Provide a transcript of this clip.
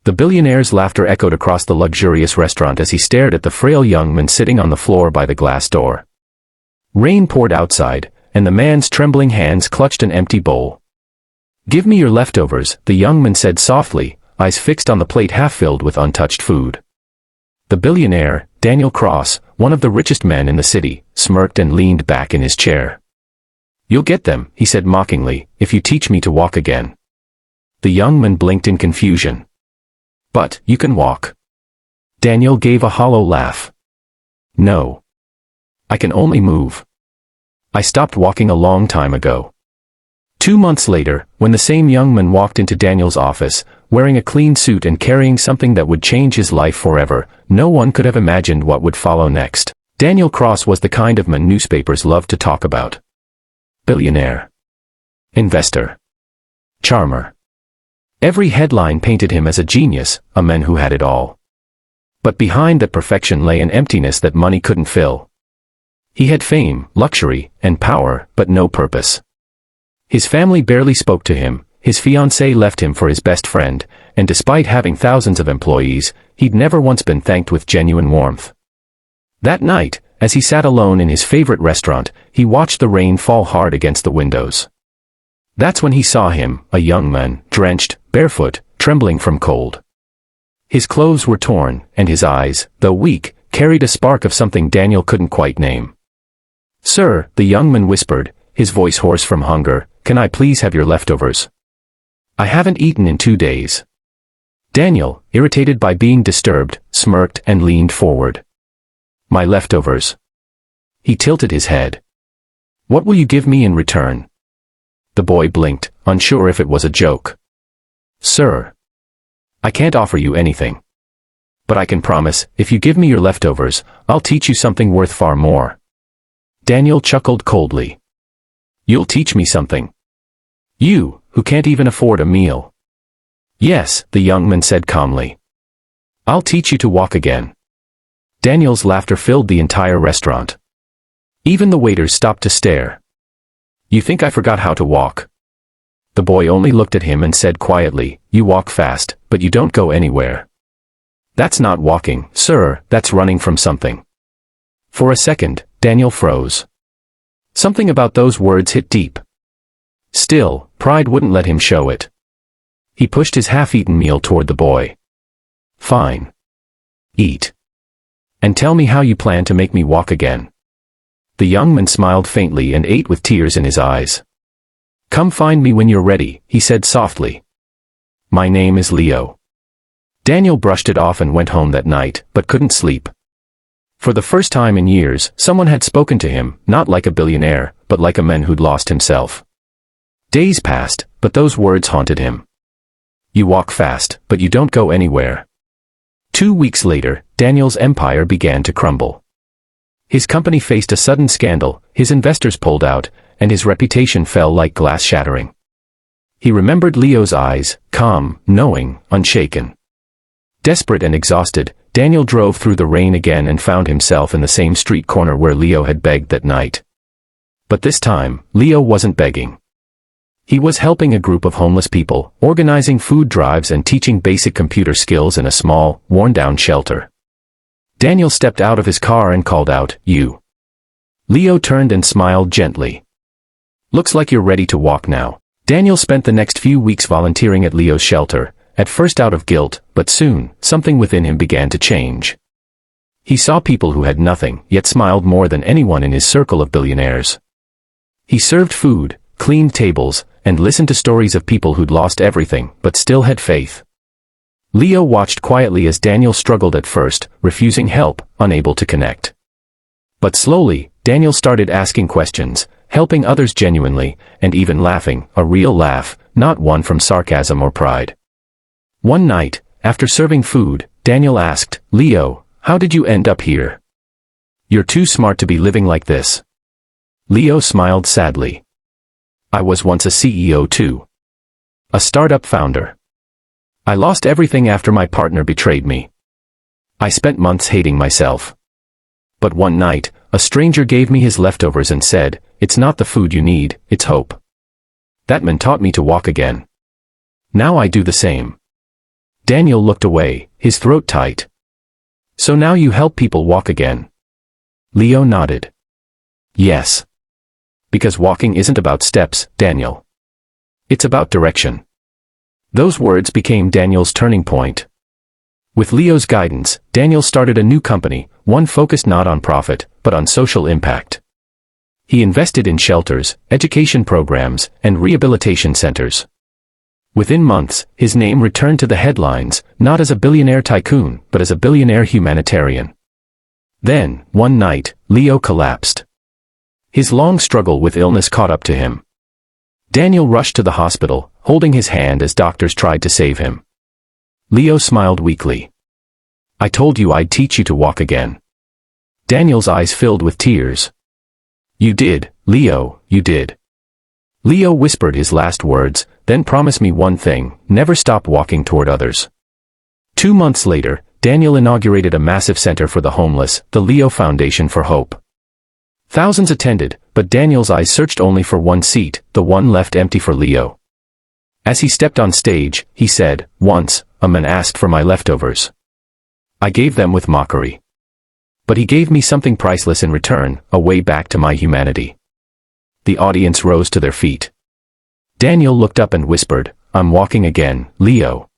The billionaire's laughter echoed across the luxurious restaurant as he stared at the frail young man sitting on the floor by the glass door. Rain poured outside, and the man's trembling hands clutched an empty bowl. "Give me your leftovers," the young man said softly, eyes fixed on the plate half-filled with untouched food. The billionaire, Daniel Cross, one of the richest men in the city, smirked and leaned back in his chair. "You'll get them," he said mockingly, "if you teach me to walk again." The young man blinked in confusion. "But, you can walk." Daniel gave a hollow laugh. "No. I can only move. I stopped walking a long time ago." 2 months later, when the same young man walked into Daniel's office, wearing a clean suit and carrying something that would change his life forever, no one could have imagined what would follow next. Daniel Cross was the kind of man newspapers loved to talk about. Billionaire. Investor. Charmer. Every headline painted him as a genius, a man who had it all. But behind that perfection lay an emptiness that money couldn't fill. He had fame, luxury, and power, but no purpose. His family barely spoke to him, his fiancée left him for his best friend, and despite having thousands of employees, he'd never once been thanked with genuine warmth. That night, as he sat alone in his favorite restaurant, he watched the rain fall hard against the windows. That's when he saw him, a young man, drenched, barefoot, trembling from cold. His clothes were torn, and his eyes, though weak, carried a spark of something Daniel couldn't quite name. "Sir," the young man whispered, his voice hoarse from hunger, "can I please have your leftovers? I haven't eaten in 2 days." Daniel, irritated by being disturbed, smirked and leaned forward. "My leftovers." He tilted his head. "What will you give me in return?" The boy blinked, unsure if it was a joke. "Sir, I can't offer you anything. But I can promise, if you give me your leftovers, I'll teach you something worth far more." Daniel chuckled coldly. "You'll teach me something? You, who can't even afford a meal." "Yes," the young man said calmly. "I'll teach you to walk again." Daniel's laughter filled the entire restaurant. Even the waiters stopped to stare. "You think I forgot how to walk?" The boy only looked at him and said quietly, "You walk fast, but you don't go anywhere." "That's not walking, sir, that's running from something." For a second, Daniel froze. Something about those words hit deep. Still, pride wouldn't let him show it. He pushed his half-eaten meal toward the boy. "Fine. Eat. And tell me how you plan to make me walk again." The young man smiled faintly and ate with tears in his eyes. "Come find me when you're ready," he said softly. "My name is Leo." Daniel brushed it off and went home that night, but couldn't sleep. For the first time in years, someone had spoken to him, not like a billionaire, but like a man who'd lost himself. Days passed, but those words haunted him. "You walk fast, but you don't go anywhere." 2 weeks later, Daniel's empire began to crumble. His company faced a sudden scandal, his investors pulled out, and his reputation fell like glass shattering. He remembered Leo's eyes, calm, knowing, unshaken. Desperate and exhausted, Daniel drove through the rain again and found himself in the same street corner where Leo had begged that night. But this time, Leo wasn't begging. He was helping a group of homeless people, organizing food drives and teaching basic computer skills in a small, worn-down shelter. Daniel stepped out of his car and called out, "You." Leo turned and smiled gently. "Looks like you're ready to walk now." Daniel spent the next few weeks volunteering at Leo's shelter, at first out of guilt, but soon, something within him began to change. He saw people who had nothing, yet smiled more than anyone in his circle of billionaires. He served food, cleaned tables, and listened to stories of people who'd lost everything, but still had faith. Leo watched quietly as Daniel struggled at first, refusing help, unable to connect. But slowly, Daniel started asking questions, helping others genuinely, and even laughing, a real laugh, not one from sarcasm or pride. One night, after serving food, Daniel asked, "Leo, how did you end up here? You're too smart to be living like this." Leo smiled sadly. "I was once a CEO too. A startup founder. I lost everything after my partner betrayed me. I spent months hating myself. But one night, a stranger gave me his leftovers and said, 'It's not the food you need, it's hope.' That man taught me to walk again. Now I do the same." Daniel looked away, his throat tight. So now you help people walk again? Leo nodded. Yes. Because walking isn't about steps, Daniel. It's about direction. Those words became Daniel's turning point. With Leo's guidance, Daniel started a new company, one focused not on profit, but on social impact. He invested in shelters, education programs, and rehabilitation centers. Within months, his name returned to the headlines, not as a billionaire tycoon, but as a billionaire humanitarian. Then, one night, Leo collapsed. His long struggle with illness caught up to him. Daniel rushed to the hospital, holding his hand as doctors tried to save him. Leo smiled weakly. I told you I'd teach you to walk again. Daniel's eyes filled with tears. You did, Leo, you did. Leo whispered his last words, then promise me one thing, never stop walking toward others. 2 months later, Daniel inaugurated a massive center for the homeless, the Leo Foundation for Hope. Thousands attended, but Daniel's eyes searched only for one seat, the one left empty for Leo. As he stepped on stage, he said, once, a man asked for my leftovers. I gave them with mockery. But he gave me something priceless in return, a way back to my humanity. The audience rose to their feet. Daniel looked up and whispered, I'm walking again, Leo.